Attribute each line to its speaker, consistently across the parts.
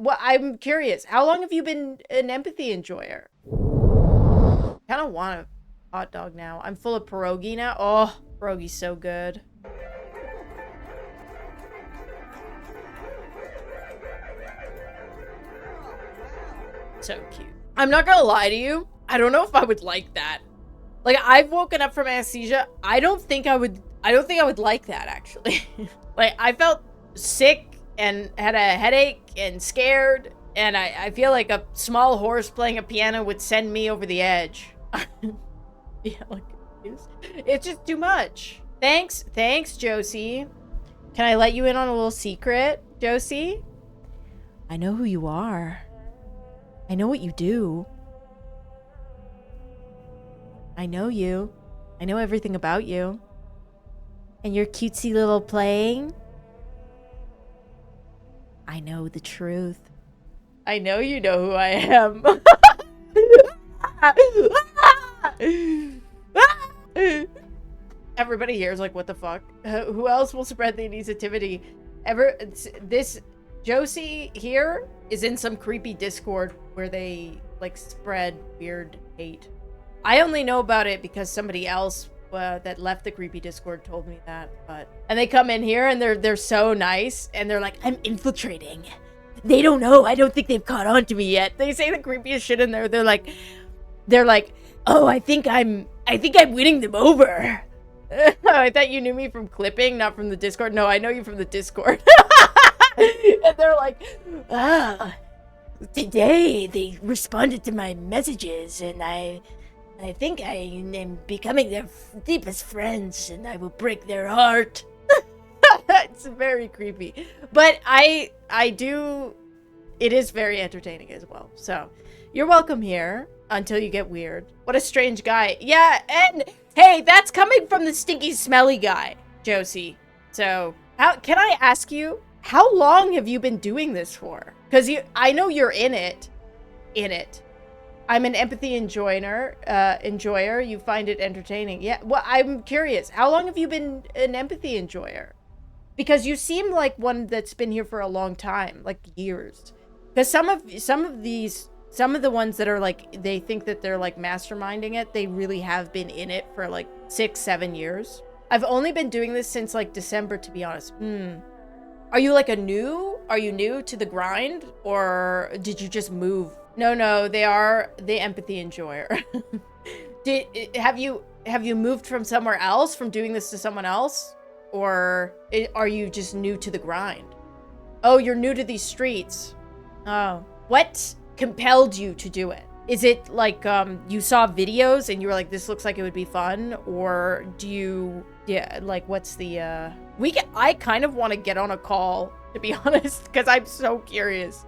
Speaker 1: Well, I'm curious. How long have you been an empathy enjoyer? Kind of want a hot dog now. I'm full of pierogi now. Oh, pierogi's so good. So cute. I'm not gonna lie to you. I don't know if I would like that. Like, I've woken up from anesthesia. I don't think I would like that, actually. Like, I felt sick and had a headache and scared. And I feel like a small horse playing a piano would send me over the edge. Yeah, like, it's just too much. Thanks, jocii. Can I let you in on a little secret, jocii? I know who you are. I know what you do. I know you. I know everything about you. And your cutesy little playing. I know the truth. I know you know who I am. Everybody here is like, what the fuck? Who else will spread the negativity? This jocii here is in some creepy Discord where they like spread weird hate. I only know about it because somebody else that left the creepy Discord told me that. And they come in here and they're so nice and they're like, I'm infiltrating. They don't know. I don't think they've caught on to me yet. They say the creepiest shit in there. They're like, oh, I think I'm winning them over. I thought you knew me from clipping, not from the Discord. No, I know you from the Discord. And they're like, today they responded to my messages and I think I am becoming their deepest friends and I will break their heart. It's very creepy. But I do, it is very entertaining as well. So you're welcome here until you get weird. What a strange guy. Yeah, and hey, that's coming from the stinky, smelly guy, jocii. So can I ask you, how long have you been doing this for? Because I know you're in it. I'm an empathy enjoyer. You find it entertaining. Yeah, well, I'm curious. How long have you been an empathy enjoyer? Because you seem like one that's been here for a long time, like years. Because some of the ones that are like, they think that they're like masterminding it, they really have been in it for like 6-7 years. I've only been doing this since like December, to be honest. Are you like are you new to the grind, or did you just move? No, they are the empathy enjoyer. Have you moved from somewhere else, from doing this to someone else? Or are you just new to the grind? Oh, you're new to these streets. Oh. What compelled you to do it? Is it like you saw videos and you were like, this looks like it would be fun? Or like what's the I kind of want to get on a call, to be honest, because I'm so curious.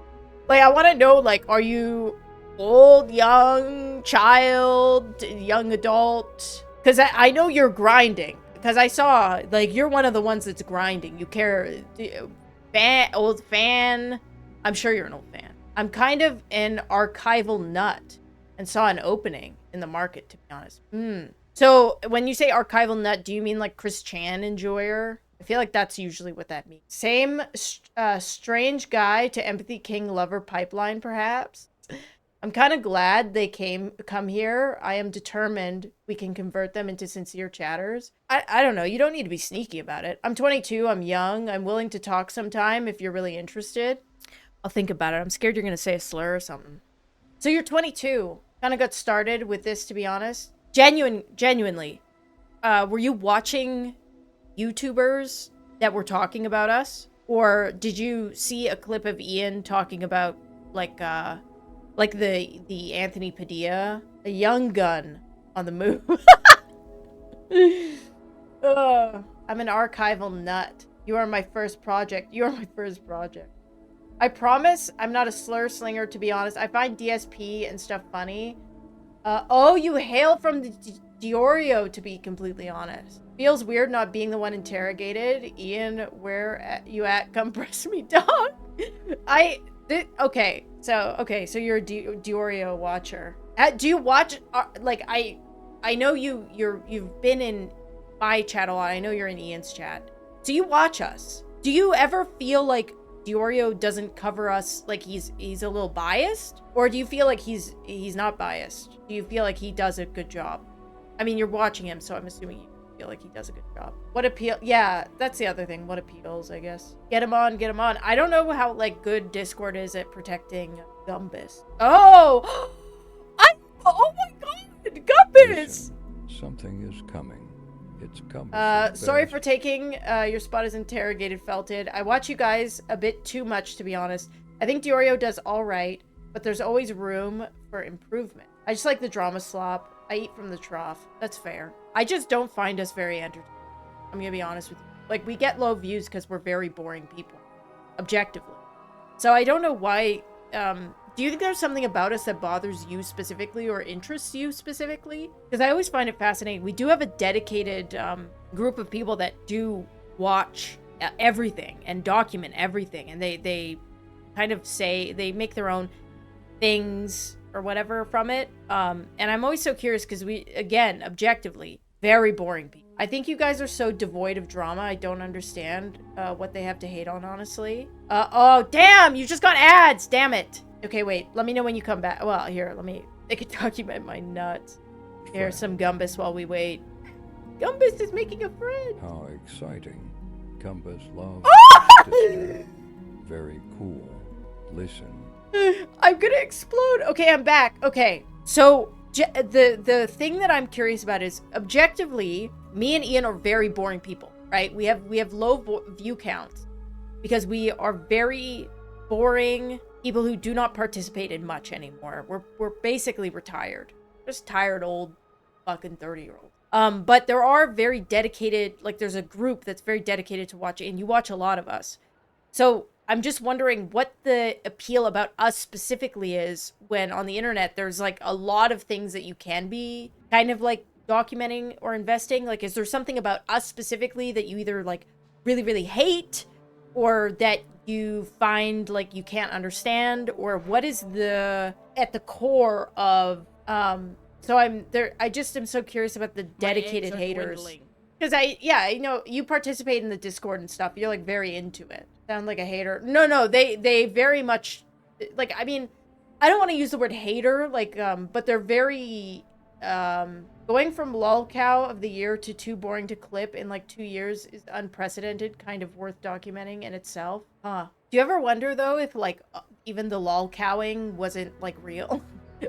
Speaker 1: Like, I want to know, like, are you old, young, child, young adult? Because I know you're grinding. Because I saw, like, you're one of the ones that's grinding. You care, old fan. I'm sure you're an old fan. I'm kind of an archival nut and saw an opening in the market, to be honest. So when you say archival nut, do you mean like Chris Chan enjoyer? I feel like that's usually what that means. Same strange guy to empathy king lover pipeline, perhaps. I'm kind of glad they come here. I am determined we can convert them into sincere chatters. I don't know. You don't need to be sneaky about it. I'm 22. I'm young. I'm willing to talk sometime if you're really interested. I'll think about it. I'm scared you're going to say a slur or something. So you're 22. Kind of got started with this, to be honest. Genuinely. Were you watching YouTubers that were talking about us? Or did you see a clip of Ian talking about like the Anthony Padilla, a young gun on the move? I'm an archival nut. You are my first project. I promise I'm not a slur slinger, to be honest. I find DSP and stuff funny. Oh, you hail from the deorio, to be completely honest. Feels weird not being the one interrogated. Ian, where you at? Come press me, dog. Okay, so you're a deorio watcher. Do you watch, like, I know you've been in my chat a lot. I know you're in Ian's chat. Do you watch us? Do you ever feel like
Speaker 2: deorio doesn't cover us, like he's a little biased? Or do you feel like he's not biased? Do you feel like he does a good job? I mean, you're watching him, so I'm assuming you feel like he does a good job. What appeal? Yeah, that's the other thing. What appeals, I guess. Get him on, get him on. I don't know how, like, good Discord is at protecting Gumbus. Oh! Oh my god! Gumbus!
Speaker 3: Listen, something is coming. It's Gumbus.
Speaker 2: Sorry for taking your spot as interrogated, Felted. I watch you guys a bit too much, to be honest. I think Deorio does alright, but there's always room for improvement. I just like the drama slop. I eat from the trough. That's fair. I just don't find us very entertaining. I'm gonna be honest with you. Like, we get low views because we're very boring people. Objectively. So I don't know why, do you think there's something about us that bothers you specifically or interests you specifically? Because I always find it fascinating. We do have a dedicated group of people that do watch everything and document everything. And they kind of say, they make their own things or whatever from it. And I'm always so curious because we, again, objectively, very boring people. I think you guys are so devoid of drama. I don't understand what they have to hate on, honestly. Oh, damn! You just got ads! Damn it! Okay, wait. Let me know when you come back. Well, here, they can document my nuts. Here's some Gumbus while we wait. Gumbus is making a friend!
Speaker 3: How exciting. Gumbus loves very cool. Listen.
Speaker 2: I'm gonna explode. Okay, I'm back. Okay, so the thing that I'm curious about is, objectively, me and Ian are very boring people, right? We have low view counts because we are very boring people who do not participate in much anymore. We're basically retired. Just tired old fucking 30-year-olds. But there are very dedicated, like there's a group that's very dedicated to watching, and you watch a lot of us. So I'm just wondering what the appeal about us specifically is when on the internet there's like a lot of things that you can be kind of like documenting or investing. Like, is there something about us specifically that you either like really, really hate or that you find like you can't understand, or what is at the core of, so I just am so curious about the dedicated haters. Because I know you participate in the Discord and stuff. You're like very into it. Sound like a hater. No, they very much, like, I mean, I don't want to use the word hater, like, but they're very, going from lolcow of the year to too boring to clip in like 2 years is unprecedented, kind of worth documenting in itself. Huh. Do you ever wonder though if like even the lolcowing wasn't like real?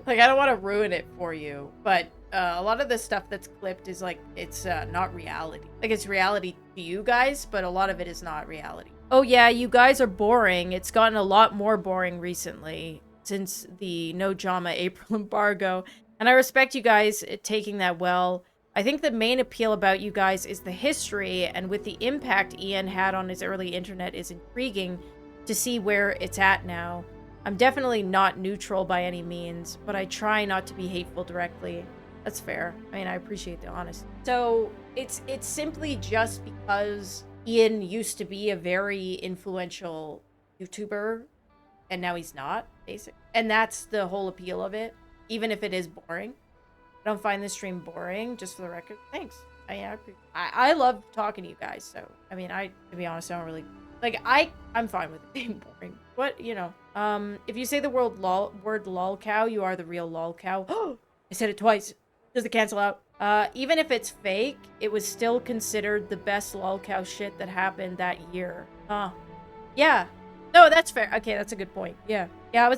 Speaker 2: Like, I don't want to ruin it for you, but a lot of the stuff that's clipped is like, it's not reality. Like, it's reality to you guys, but a lot of it is not reality. Oh yeah, you guys are boring. It's gotten a lot more boring recently since the No Drama April embargo. And I respect you guys taking that well. I think the main appeal about you guys is the history, and with the impact Ian had on his early internet is intriguing to see where it's at now. I'm definitely not neutral by any means, but I try not to be hateful directly. That's fair. I mean, I appreciate the honesty. So it's simply just because Ian used to be a very influential YouTuber, and now he's not, basically. And that's the whole appeal of it, even if it is boring. I don't find this stream boring, just for the record. Thanks. I love talking to you guys, so, I mean, to be honest, I don't really, like, I'm fine with it being boring. But, you know, if you say the word lolcow, you are the real lolcow. I said it twice. Does it cancel out? Even if it's fake, it was still considered the best lolcow shit that happened that year. Yeah. No, that's fair. Okay, that's a good point. Yeah. Yeah,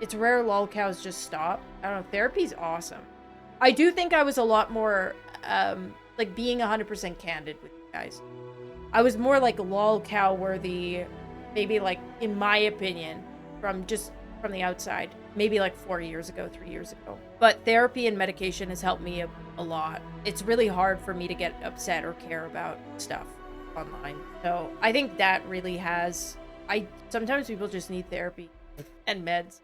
Speaker 2: it's rare lolcows just stop. I don't know. Therapy's awesome. I do think I was a lot more, like, being 100% candid with you guys. I was more, like, lolcow worthy, maybe, like, in my opinion, from the outside. Maybe, like, 4 years ago, 3 years ago. But therapy and medication has helped me a lot. It's really hard for me to get upset or care about stuff online. So I think that really has... Sometimes people just need therapy and meds.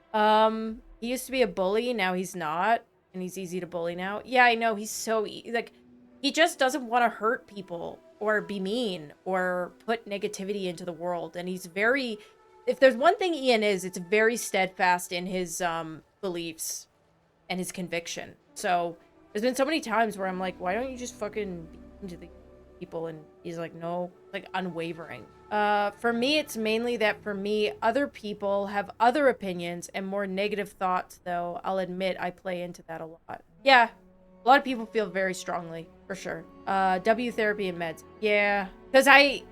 Speaker 2: He used to be a bully, now he's not. And he's easy to bully now. Yeah, I know, he's so... like, he just doesn't want to hurt people or be mean or put negativity into the world. And he's very... If there's one thing Ian is, it's very steadfast in his beliefs and his conviction. So there's been so many times where I'm like, why don't you just fucking be into the people? And he's like, no, like unwavering. For me, it's mainly that for me, other people have other opinions and more negative thoughts, though I'll admit I play into that a lot. Yeah, a lot of people feel very strongly, for sure. W therapy and meds. Yeah, because I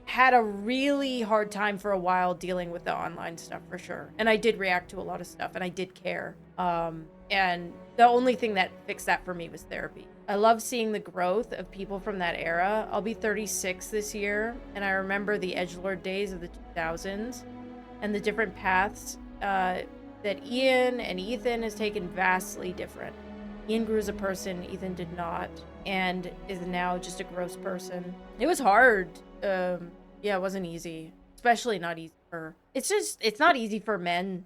Speaker 2: had a really hard time for a while dealing with the online stuff, for sure. And I did react to a lot of stuff, and I did care. And the only thing that fixed that for me was therapy. I love seeing the growth of people from that era. I'll be 36 this year, and I remember the edgelord days of the 2000s and the different paths that Ian and Ethan has taken vastly different. Ian grew as a person, Ethan did not, and is now just a gross person. It was hard. Yeah, it wasn't easy. Especially not easy for... It's not easy for men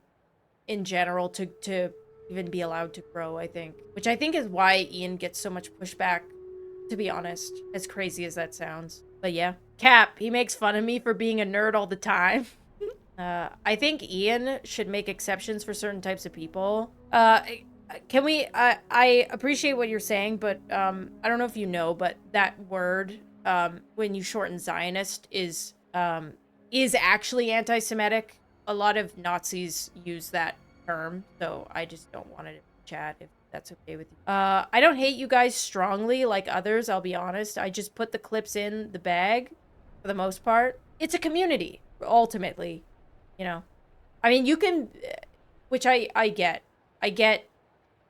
Speaker 2: in general to even be allowed to grow, I think. Which I think is why Ian gets so much pushback, to be honest. As crazy as that sounds. But yeah. Cap, he makes fun of me for being a nerd all the time. I think Ian should make exceptions for certain types of people. Can we... I appreciate what you're saying, but I don't know if you know, but that word, when you shorten Zionist, is actually anti-Semitic. A lot of Nazis use that term, so I just don't want it in the chat if that's okay with you. I don't hate you guys strongly like others, I'll be honest. I just put the clips in the bag for the most part. It's a community, ultimately, you know. I mean, you can, which I get. I get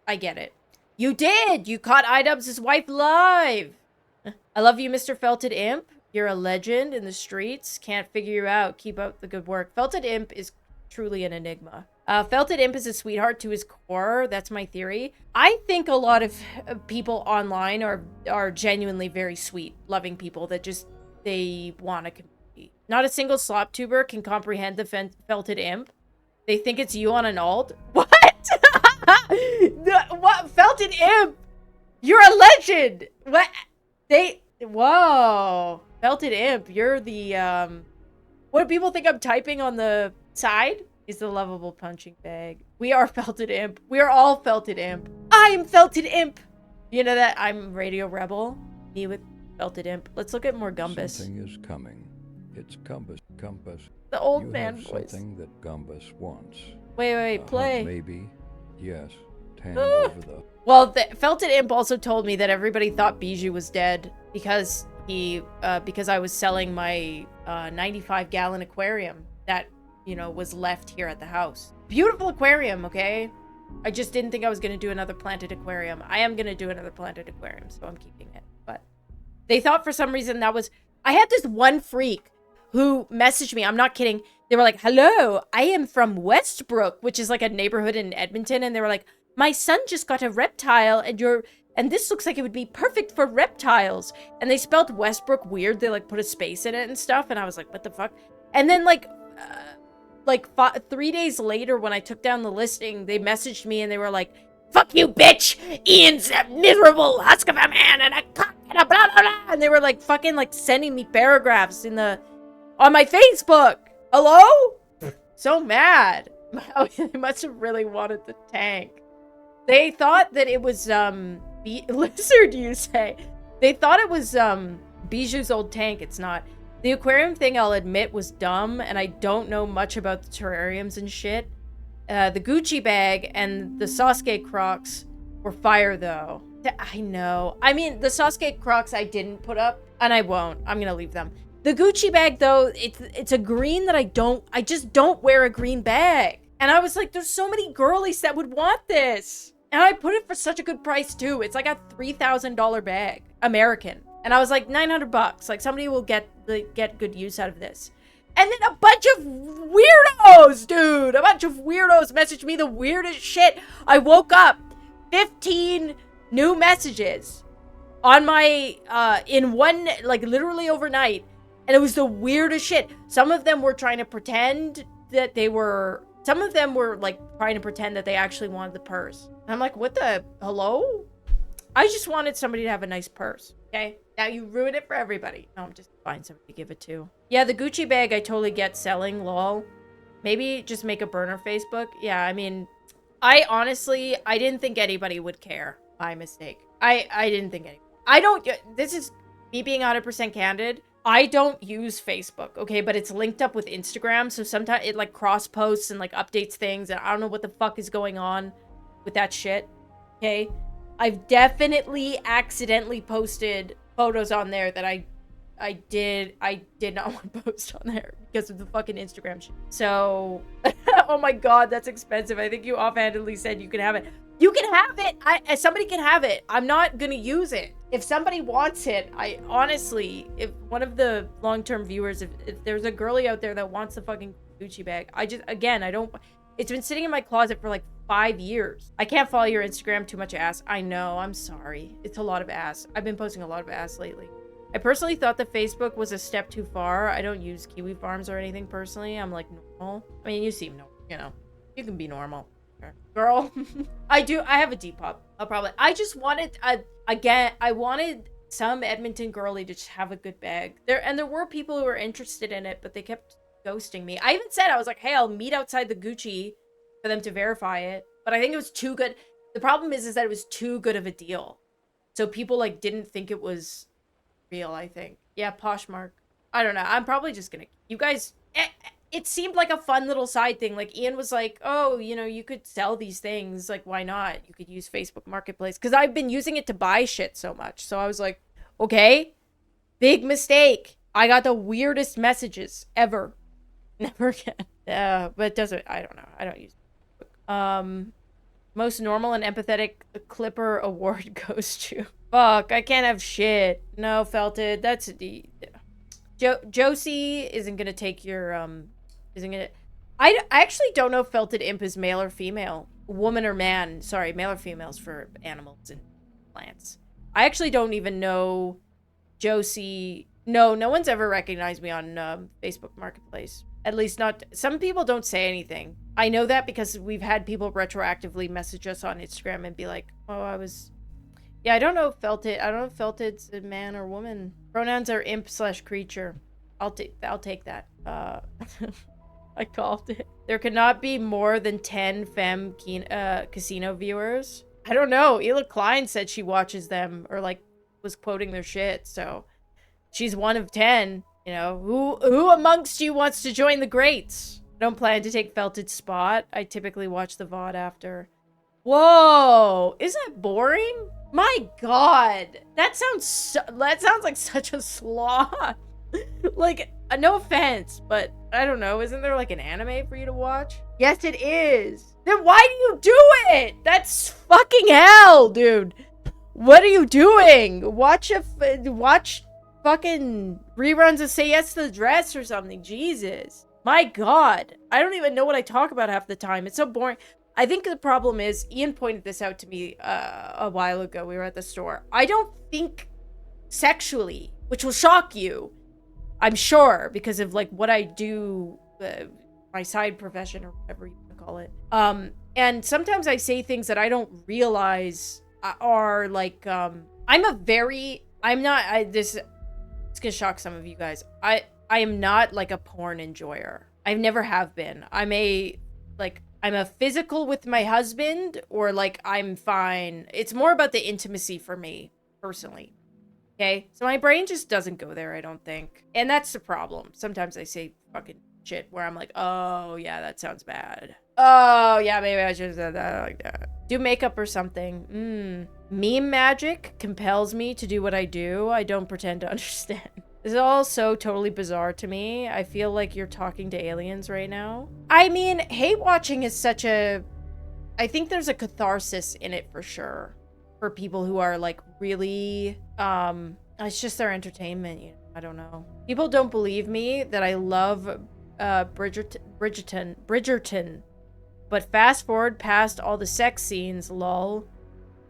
Speaker 2: it. You did! You caught iDubbbz' wife live! I love you, Mr. Felted Imp. You're a legend in the streets. Can't figure you out. Keep up the good work. Felted Imp is truly an enigma. Felted Imp is a sweetheart to his core. That's my theory. I think a lot of people online are genuinely very sweet, loving people that just, they want a community. Not a single slop tuber can comprehend the Felted Imp. They think it's you on an alt. What? What? Felted Imp? You're a legend! What? Whoa. Felted Imp, you're the, what do people think I'm typing on the side? Is the lovable punching bag. We are Felted Imp. We are all Felted Imp. I'm Felted Imp! You know that I'm Radio Rebel? Me with Felted Imp. Let's look at more Gumbus.
Speaker 3: Something is coming. It's Gumbus.
Speaker 2: The old
Speaker 3: you
Speaker 2: man
Speaker 3: have
Speaker 2: voice.
Speaker 3: Something that Gumbus wants.
Speaker 2: Wait, play.
Speaker 3: Maybe. Yes. Hand over the...
Speaker 2: Well, the Felted Imp also told me that everybody thought Bijou was dead because because I was selling my 95-gallon aquarium that, you know, was left here at the house. Beautiful aquarium, okay? I just didn't think I was going to do another planted aquarium. I am going to do another planted aquarium, so I'm keeping it. But they thought for some reason that was... I had this one freak who messaged me. I'm not kidding. They were like, hello, I am from Westbrook, which is like a neighborhood in Edmonton. And they were like, my son just got a reptile and this looks like it would be perfect for reptiles. And they spelled Westbrook weird. They like put a space in it and stuff. And I was like, what the fuck? And then like 3 days later, when I took down the listing, they messaged me and they were like, fuck you, bitch! Ian's a miserable husk of a man and a cock and a blah, blah, blah. And they were like fucking like sending me paragraphs on my Facebook. Hello? So mad. They must have really wanted the tank. They thought that it was, lizard, you say? They thought it was, Bijou's old tank. It's not. The aquarium thing, I'll admit, was dumb, and I don't know much about the terrariums and shit. The Gucci bag and the Sasuke Crocs were fire, though. I know. I mean, the Sasuke Crocs I didn't put up, and I won't. I'm gonna leave them. The Gucci bag, though, it's a green that I just don't wear a green bag. And I was like, there's so many girlies that would want this. And I put it for such a good price, too. It's like a $3,000 bag. American. And I was like, $900. Like, somebody will get good use out of this. And then a bunch of weirdos, dude. A bunch of weirdos messaged me the weirdest shit. I woke up, 15 new messages on my, in one, like, literally overnight. And it was the weirdest shit. Some of them were trying to pretend that they were... Some of them were, like, trying to pretend that they actually wanted the purse. And I'm like, what the... Hello? I just wanted somebody to have a nice purse, okay? Now you ruin it for everybody. No, I'm just find somebody to give it to. Yeah, the Gucci bag I totally get selling, lol. Maybe just make a burner Facebook. Yeah, I mean, I didn't think anybody would care. My mistake. I didn't think anybody. me being 100% candid, I don't use Facebook, okay? But it's linked up with Instagram, so sometimes it, like, cross-posts and, like, updates things, and I don't know what the fuck is going on with that shit, okay? I've definitely accidentally posted photos on there that I did not want to post on there because of the fucking Instagram shit. So, oh my god, that's expensive. I think you offhandedly said you can have it. You can have it. Somebody can have it. I'm not gonna use it. If somebody wants it, I honestly, if one of the long-term viewers, if there's a girly out there that wants the fucking Gucci bag, I don't, it's been sitting in my closet for like 5 years. I can't follow your Instagram, too much ass. I know, I'm sorry. It's a lot of ass. I've been posting a lot of ass lately. I personally thought that Facebook was a step too far. I don't use Kiwi Farms or anything personally. I'm like normal. I mean, you seem normal, you know. You can be normal. Girl. I have a Depop. I just wanted, I wanted some Edmonton girly to just have a good bag. There were people who were interested in it, but they kept ghosting me. I even said, I was like, hey, I'll meet outside the Gucci for them to verify it. But I think it was too good. The problem is that it was too good of a deal. So people, like, didn't think it was real, I think. Yeah, Poshmark. I don't know. I'm probably just gonna... You guys... It seemed like a fun little side thing. Like, Ian was like, oh, you know, you could sell these things. Like, why not? You could use Facebook Marketplace. Because I've been using it to buy shit so much. So I was like, okay. Big mistake. I got the weirdest messages ever. Never again. But it doesn't... I don't know. I don't use Facebook. Most normal and empathetic Clipper award goes to... Fuck, I can't have shit. No, Felted. That's... Jocii isn't gonna take your, isn't gonna... I actually don't know if Felted Imp is male or female. Woman or man. Sorry, male or females for animals and plants. I actually don't even know Jocii. No one's ever recognized me on Facebook Marketplace. At least not... Some people don't say anything. I know that because we've had people retroactively message us on Instagram and be like, oh, I was... Yeah, I don't know if Felted... I don't know if Felted's a man or woman. Pronouns are imp/creature. I'll take that. I called it. There cannot be more than 10 femme casino viewers. I don't know. Ela Klein said she watches them, or like was quoting their shit, so she's one of 10. You know, who amongst you wants to join the greats? I don't plan to take Felted's spot. I typically watch the VOD after. Whoa, isn't that boring? My god, that sounds like such a sloth. Like, no offense, but I don't know. Isn't there like an anime for you to watch? Yes, it is. Then why do you do it? That's fucking hell, dude. What are you doing? Watch fucking reruns of Say Yes to the Dress or something. Jesus. My god. I don't even know what I talk about half the time. It's so boring. I think the problem is, Ian pointed this out to me a while ago. We were at the store. I don't think sexually, which will shock you, I'm sure, because of like what I do, my side profession or whatever you want to call it. And sometimes I say things that I don't realize are like, this it's gonna shock some of you guys. I am not like a porn enjoyer. I never have been. I'm a physical with my husband, or like I'm fine. It's more about the intimacy for me, personally. Okay? So my brain just doesn't go there, I don't think. And that's the problem. Sometimes I say fucking shit where I'm like, oh, yeah, that sounds bad. Oh, yeah, maybe I should have said that like that. Do makeup or something. Meme magic compels me to do what I do. I don't pretend to understand. This is all so totally bizarre to me. I feel like you're talking to aliens right now. I mean, hate watching is such a... I think there's a catharsis in it for sure. For people who are like really... It's just their entertainment, you know? I don't know. People don't believe me that I love Bridgerton. But fast forward past all the sex scenes, lol.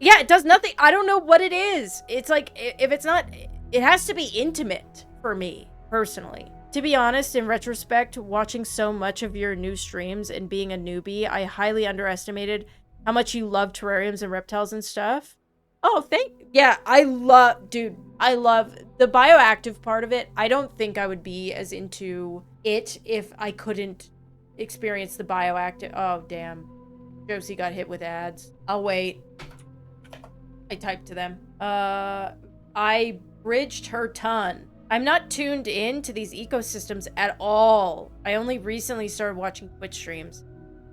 Speaker 2: Yeah, it does nothing. I don't know what it is. It's like, if it's not... It has to be intimate for me, personally. To be honest, in retrospect, watching so much of your new streams and being a newbie, I highly underestimated how much you love terrariums and reptiles and stuff. Oh, yeah, I love the bioactive part of it. I don't think I would be as into it if I couldn't experience the bioactive. Oh, damn. Jocii got hit with ads. I'll wait. I typed to them. I bridged her ton. I'm not tuned in to these ecosystems at all. I only recently started watching Twitch streams,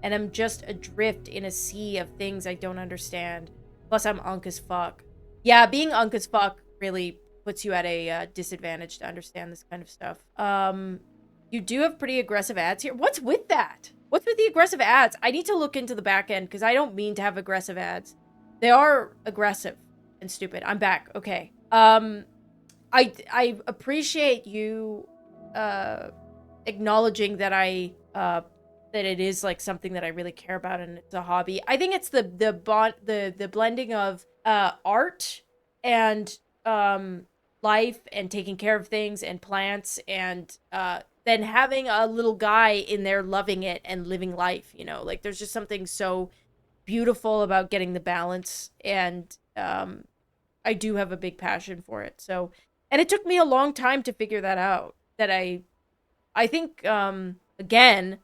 Speaker 2: and I'm just adrift in a sea of things I don't understand. Plus, I'm unk as fuck. Yeah, being unk as fuck really puts you at a disadvantage to understand this kind of stuff. You do have pretty aggressive ads here. What's with that? What's with the aggressive ads? I need to look into the back end because I don't mean to have aggressive ads. They are aggressive and stupid. I'm back. Okay. I appreciate you acknowledging that that it is like something that I really care about and it's a hobby. I think it's the blending of art and life and taking care of things and plants and then having a little guy in there loving it and living life, you know, like there's just something so beautiful about getting the balance, and I do have a big passion for it. So, and it took me a long time to figure that out, that I think again,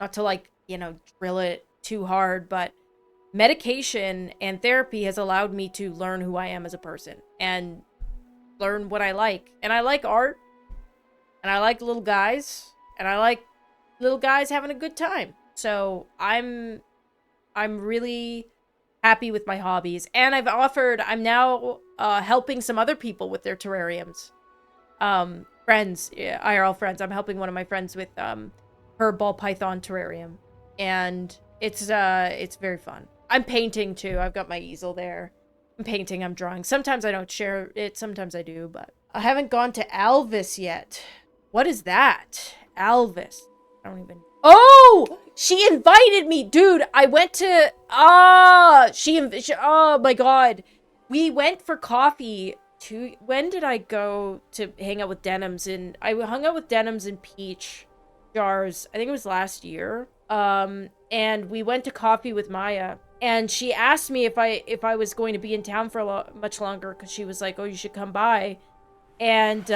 Speaker 2: not to like, you know, drill it too hard, but medication and therapy has allowed me to learn who I am as a person and learn what I like. And I like art, and I like little guys, and I like little guys having a good time. So I'm really happy with my hobbies, and I'm now helping some other people with their terrariums. Friends, yeah, IRL friends. I'm helping one of my friends with her ball python terrarium, and it's very fun. I'm painting too. I've got my easel there. I'm painting, I'm drawing. Sometimes I don't share it, sometimes I do, but I haven't gone to Alveus yet. What is that? Alveus. I don't even... Oh! She invited me! Dude, I went to... oh my god. We went for coffee to... When did I go to hang out with Denims? And I hung out with Denims and Peach Jars. I think it was last year. And we went to coffee with Maya. And she asked me if I was going to be in town for much longer, because she was like, oh, you should come by. And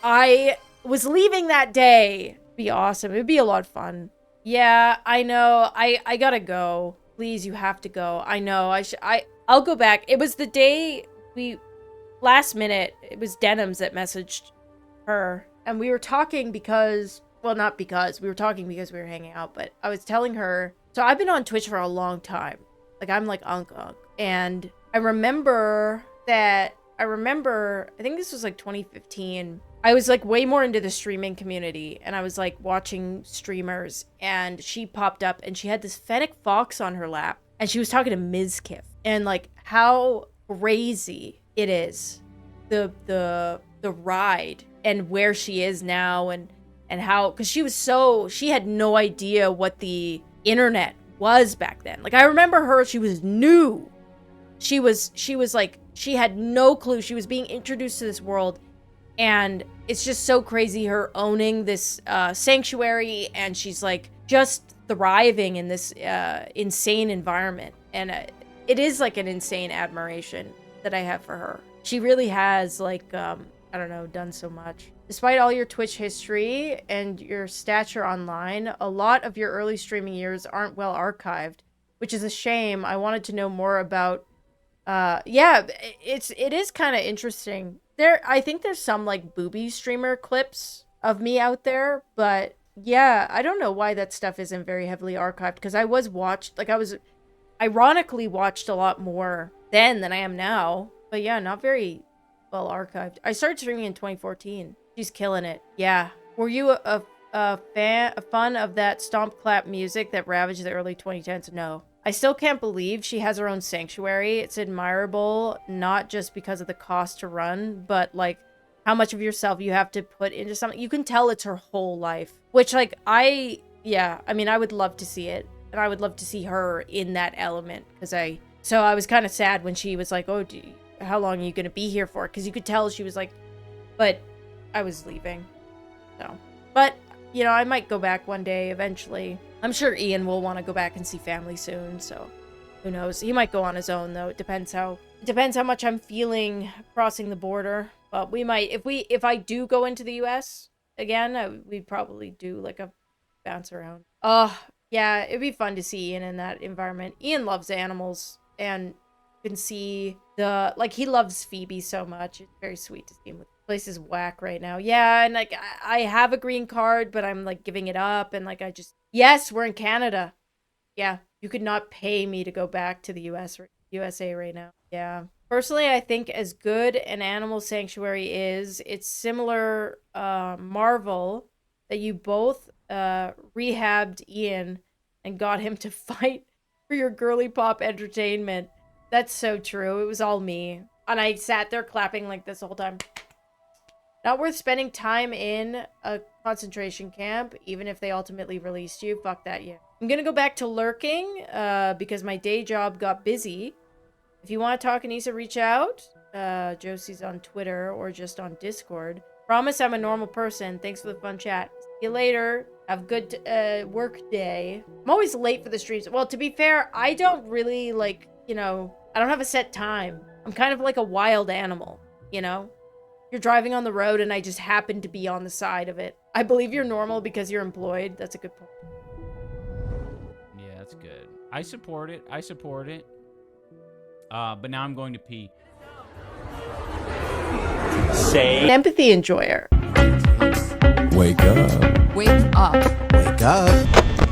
Speaker 2: I was leaving that day. It'd be awesome. It'd be a lot of fun. Yeah, I know. I gotta go. Please, you have to go. I know. I'll go back. It was the day last minute, it was Denims that messaged her. And we were talking because, well, not because, we were talking because we were hanging out, but I was telling her, so I've been on Twitch for a long time. Like, I'm like unk. And I remember, I think this was like 2015. I was like way more into the streaming community, and I was like watching streamers, and she popped up and she had this fennec fox on her lap, and she was talking to Mizkif, and like how crazy it is, the ride and where she is now, and how, because she had no idea what the internet was back then. Like, I remember her, she was new. She was like, she had no clue. She was being introduced to this world, and it's just so crazy, her owning this sanctuary, and she's like just thriving in this insane environment. And it is like an insane admiration that I have for her. She really has, like, I don't know, done so much. Despite all your Twitch history and your stature online, a lot of your early streaming years aren't well archived, which is a shame. I wanted to know more about, yeah, it is kind of interesting. I think there's some like booby streamer clips of me out there, but yeah, I don't know why that stuff isn't very heavily archived, because I was ironically watched a lot more then than I am now, but yeah, not very well archived. I started streaming in 2014. She's killing it. Yeah. Were you a fan of that stomp clap music that ravaged the early 2010s? No. I still can't believe she has her own sanctuary. It's admirable, not just because of the cost to run, but like how much of yourself you have to put into something. You can tell it's her whole life, which like I mean, I would love to see it, and I would love to see her in that element, so I was kind of sad when she was like, oh, how long are you going to be here for? Because you could tell she was like, but I was leaving. So, but you know, I might go back one day eventually. I'm sure Ian will want to go back and see family soon, so who knows? He might go on his own though. It depends how much I'm feeling crossing the border. But we might, if I do go into the US again, we'd probably do like a bounce around. Oh, yeah, it'd be fun to see Ian in that environment. Ian loves animals, and you can see like he loves Phoebe so much. It's very sweet to see him. The place is whack right now. Yeah, and like I have a green card, but I'm like giving it up, and like yes, we're in Canada. Yeah, you could not pay me to go back to the USA right now. Yeah. Personally, I think as good an Animal Sanctuary is, it's similar Marvel that you both rehabbed Ian and got him to fight for your girly pop entertainment. That's so true. It was all me. And I sat there clapping like this the whole time. Not worth spending time in a concentration camp, even if they ultimately released you. Fuck that, yeah. I'm gonna go back to lurking because my day job got busy. If you want to talk, Anisa, reach out. Jocie's on Twitter or just on Discord. Promise I'm a normal person. Thanks for the fun chat. See you later. Have a good work day. I'm always late for the streams. Well, to be fair, I don't really like, you know, I don't have a set time. I'm kind of like a wild animal, you know? You're driving on the road and I just happen to be on the side of it. I believe you're normal because you're employed. That's a good point.
Speaker 4: Yeah, that's good. I support it. I support it. But now I'm going to pee.
Speaker 5: Say
Speaker 2: Empathy enjoyer.
Speaker 3: Wake up.
Speaker 6: Wake up.
Speaker 5: wake up.